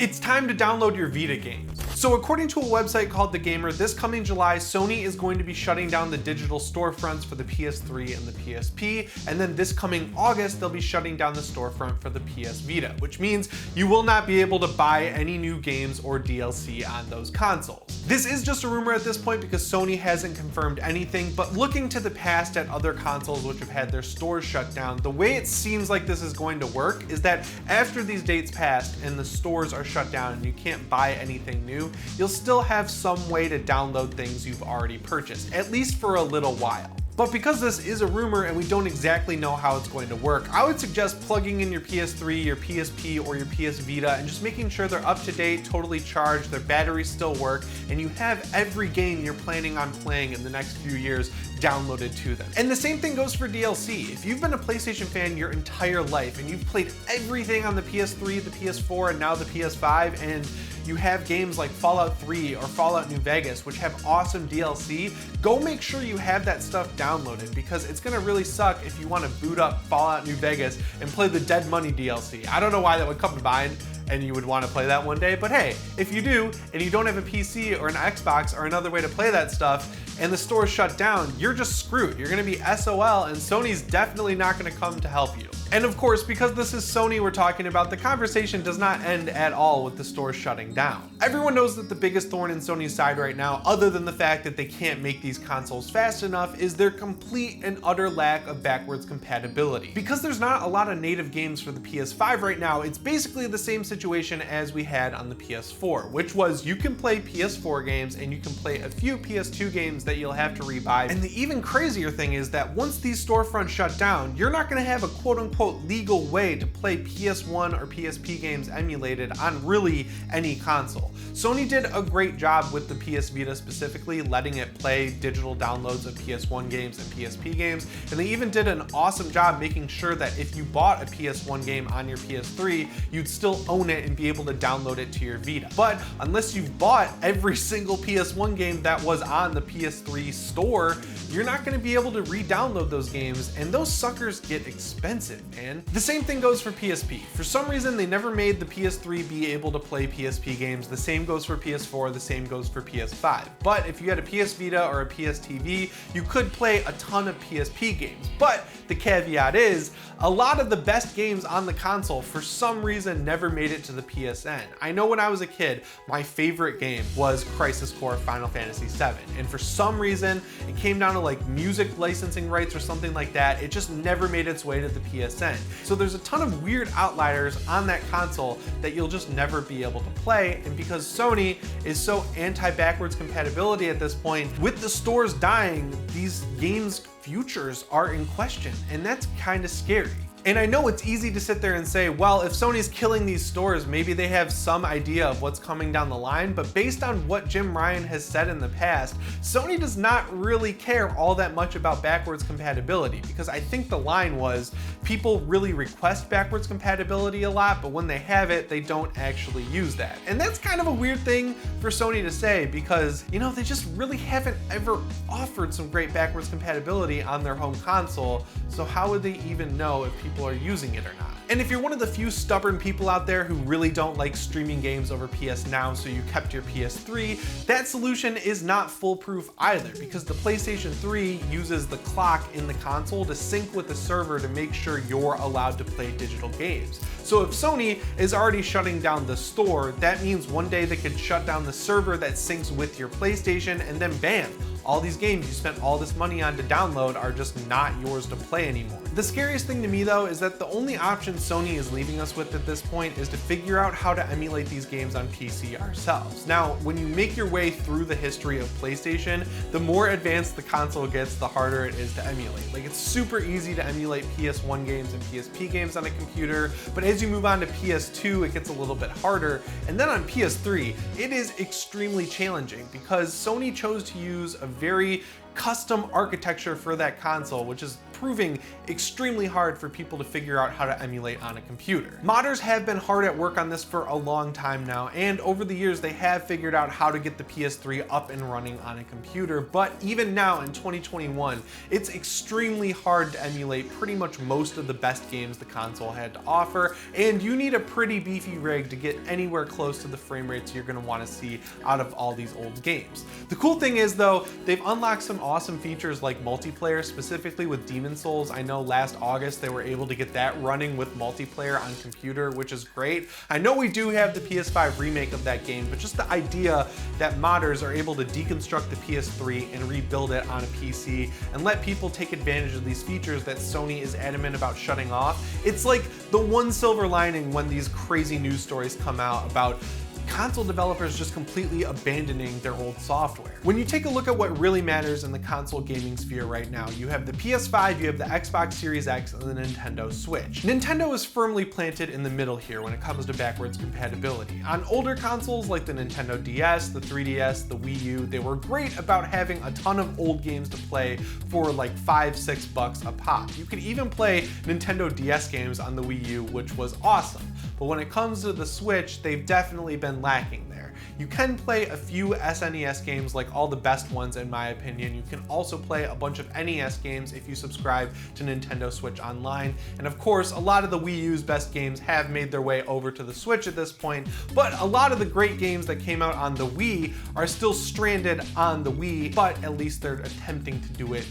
It's time to download your Vita games. So according to a website called The Gamer, this coming July, Sony is going to be shutting down the digital storefronts for the PS3 and the PSP, and then this coming August, they'll be shutting down the storefront for the PS Vita, which means you will not be able to buy any new games or DLC on those consoles. This is just a rumor at this point because Sony hasn't confirmed anything, but looking to the past at other consoles which have had their stores shut down, the way it seems like this is going to work is that after these dates passed and the stores are shut down and you can't buy anything new, you'll still have some way to download things you've already purchased, at least for a little while. But because this is a rumor and we don't exactly know how it's going to work, I would suggest plugging in your PS3, your PSP, or your PS Vita and just making sure they're up to date, totally charged, their batteries still work, and you have every game you're planning on playing in the next few years downloaded to them. And the same thing goes for DLC. If you've been a PlayStation fan your entire life and you've played everything on the PS3, the PS4, and now the PS5, and you have games like Fallout 3 or Fallout New Vegas, which have awesome DLC, go make sure you have that stuff downloaded, because it's gonna really suck if you wanna boot up Fallout New Vegas and play the Dead Money DLC. I don't know why that would come to mind and you would want to play that one day, but hey, if you do, and you don't have a PC or an Xbox or another way to play that stuff, and the store's shut down, you're just screwed. You're gonna be SOL, and Sony's definitely not gonna come to help you. And of course, because this is Sony we're talking about, the conversation does not end at all with the store shutting down. Everyone knows that the biggest thorn in Sony's side right now, other than the fact that they can't make these consoles fast enough, is their complete and utter lack of backwards compatibility. Because there's not a lot of native games for the PS5 right now, it's basically the same situation as we had on the PS4, which was you can play PS4 games and you can play a few PS2 games that you'll have to rebuy. And the even crazier thing is that once these storefronts shut down, you're not gonna have a quote-unquote legal way to play PS1 or PSP games emulated on really any console. Sony did a great job with the PS Vita specifically, letting it play digital downloads of PS1 games and PSP games, and they even did an awesome job making sure that if you bought a PS1 game on your PS3, you'd still own it and be able to download it to your Vita. But unless you've bought every single PS1 game that was on the PS3 store, you're not going to be able to re-download those games, and those suckers get expensive, man. The same thing goes for PSP. For some reason, they never made the PS3 be able to play PSP games. The same goes for PS4, the same goes for PS5. But if you had a PS Vita or a PS TV, you could play a ton of PSP games. But the caveat is, a lot of the best games on the console for some reason never made it to the PSN. I know when I was a kid, my favorite game was Crisis Core Final Fantasy VII, and for some reason, it came down to like music licensing rights or something like that. It just never made its way to the PSN. So there's a ton of weird outliers on that console that you'll just never be able to play, and because Sony is so anti-backwards compatibility at this point, with the stores dying, these games' futures are in question, and that's kind of scary. And I know it's easy to sit there and say, well, if Sony's killing these stores, maybe they have some idea of what's coming down the line, but based on what Jim Ryan has said in the past, Sony does not really care all that much about backwards compatibility, because I think the line was, people really request backwards compatibility a lot, but when they have it, they don't actually use that. And that's kind of a weird thing for Sony to say, because, you know, they just really haven't ever offered some great backwards compatibility on their home console, so how would they even know if people are using it or not? And if you're one of the few stubborn people out there who really don't like streaming games over PS Now, so you kept your PS3, that solution is not foolproof either, because the PlayStation 3 uses the clock in the console to sync with the server to make sure you're allowed to play digital games. So if Sony is already shutting down the store, that means one day they could shut down the server that syncs with your PlayStation, and then bam, all these games you spent all this money on to download are just not yours to play anymore. The scariest thing to me though is that the only option Sony is leaving us with at this point is to figure out how to emulate these games on PC ourselves. Now, when you make your way through the history of PlayStation, the more advanced the console gets, the harder it is to emulate. Like, it's super easy to emulate PS1 games and PSP games on a computer, but as you move on to PS2, it gets a little bit harder. And then on PS3, it is extremely challenging because Sony chose to use a very custom architecture for that console, which is proving extremely hard for people to figure out how to emulate on a computer. Modders have been hard at work on this for a long time now, and over the years they have figured out how to get the PS3 up and running on a computer, but even now in 2021, it's extremely hard to emulate pretty much most of the best games the console had to offer, and you need a pretty beefy rig to get anywhere close to the frame rates you're going to want to see out of all these old games. The cool thing is though, they've unlocked some awesome features like multiplayer, specifically with Demon Souls. I know last August they were able to get that running with multiplayer on computer, which is great. I know we do have the PS5 remake of that game, but just the idea that modders are able to deconstruct the PS3 and rebuild it on a PC and let people take advantage of these features that Sony is adamant about shutting off. It's like the one silver lining when these crazy news stories come out about console developers just completely abandoning their old software. When you take a look at what really matters in the console gaming sphere right now, you have the PS5, you have the Xbox Series X, and the Nintendo Switch. Nintendo is firmly planted in the middle here when it comes to backwards compatibility. On older consoles like the Nintendo DS, the 3DS, the Wii U, they were great about having a ton of old games to play for like $5-6 a pop. You could even play Nintendo DS games on the Wii U, which was awesome. But when it comes to the Switch, they've definitely been lacking there. You can play a few SNES games, like all the best ones in my opinion. You can also play a bunch of NES games if you subscribe to Nintendo Switch Online. And of course, a lot of the Wii U's best games have made their way over to the Switch at this point, but a lot of the great games that came out on the Wii are still stranded on the Wii, but at least they're attempting to do it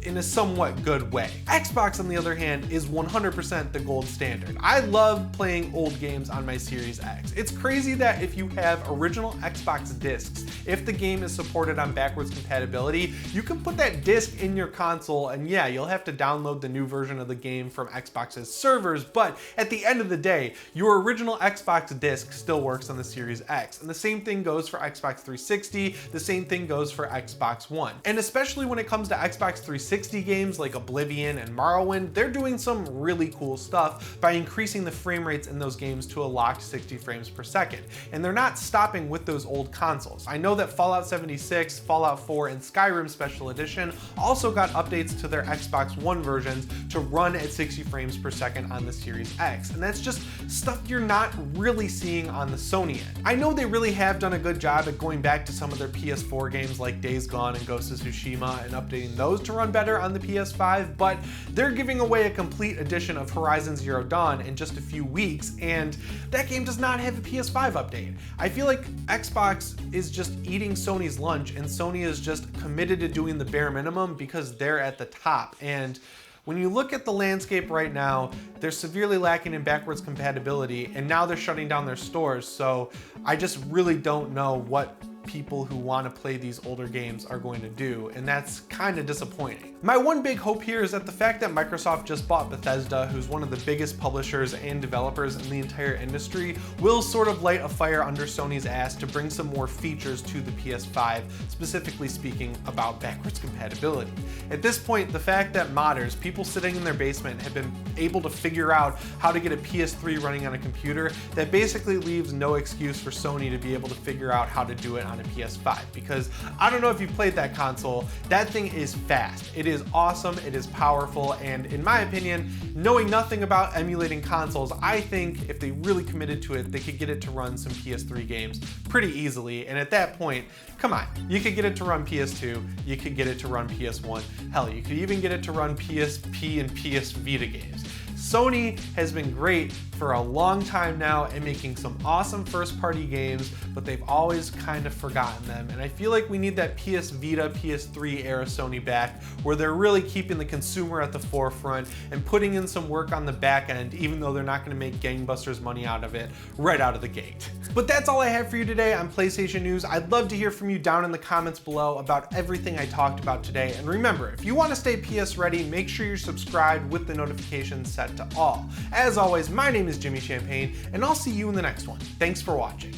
in a somewhat good way. Xbox, on the other hand, is 100% the gold standard. I love playing old games on my Series X. It's crazy that if you have original Xbox discs, if the game is supported on backwards compatibility, you can put that disc in your console, and yeah, you'll have to download the new version of the game from Xbox's servers, but at the end of the day, your original Xbox disc still works on the Series X. And the same thing goes for Xbox 360, the same thing goes for Xbox One. And especially when it comes to Xbox 360 games like Oblivion and Morrowind, they're doing some really cool stuff by increasing the frame rates in those games to a locked 60 frames per second. And they're not stopping with those old consoles. I know that Fallout 76, Fallout 4, and Skyrim Special Edition also got updates to their Xbox One versions to run at 60 frames per second on the Series X. And that's just stuff you're not really seeing on the Sony end. I know they really have done a good job at going back to some of their PS4 games like Days Gone and Ghost of Tsushima and updating those to run better on the PS5, but they're giving away a complete edition of Horizon Zero Dawn in just a few weeks, and that game does not have a PS5 update. I feel like Xbox is just eating Sony's lunch, and Sony is just committed to doing the bare minimum because they're at the top. And when you look at the landscape right now, they're severely lacking in backwards compatibility, and now they're shutting down their stores, so I just really don't know what people who want to play these older games are going to do, and that's kind of disappointing. My one big hope here is that the fact that Microsoft just bought Bethesda, who's one of the biggest publishers and developers in the entire industry, will sort of light a fire under Sony's ass to bring some more features to the PS5, specifically speaking about backwards compatibility. At this point, the fact that modders, people sitting in their basement, have been able to figure out how to get a PS3 running on a computer, that basically leaves no excuse for Sony to be able to figure out how to do it on a PS5, because I don't know if you've played that console, that thing is fast. It is awesome, it is powerful, and in my opinion, knowing nothing about emulating consoles, I think if they really committed to it, they could get it to run some PS3 games pretty easily, and at that point, come on, you could get it to run PS2, you could get it to run PS1, hell, you could even get it to run PSP and PS Vita games. Sony has been great for a long time now and making some awesome first-party games, but they've always kind of forgotten them. And I feel like we need that PS Vita, PS3 era Sony back, where they're really keeping the consumer at the forefront and putting in some work on the back end, even though they're not going to make gangbusters money out of it right out of the gate. But that's all I have for you today on PlayStation News. I'd love to hear from you down in the comments below about everything I talked about today. And remember, if you want to stay PS ready, make sure you're subscribed with the notifications set to all. As always, my name is Jimmy Champagne, and I'll see you in the next one. Thanks for watching.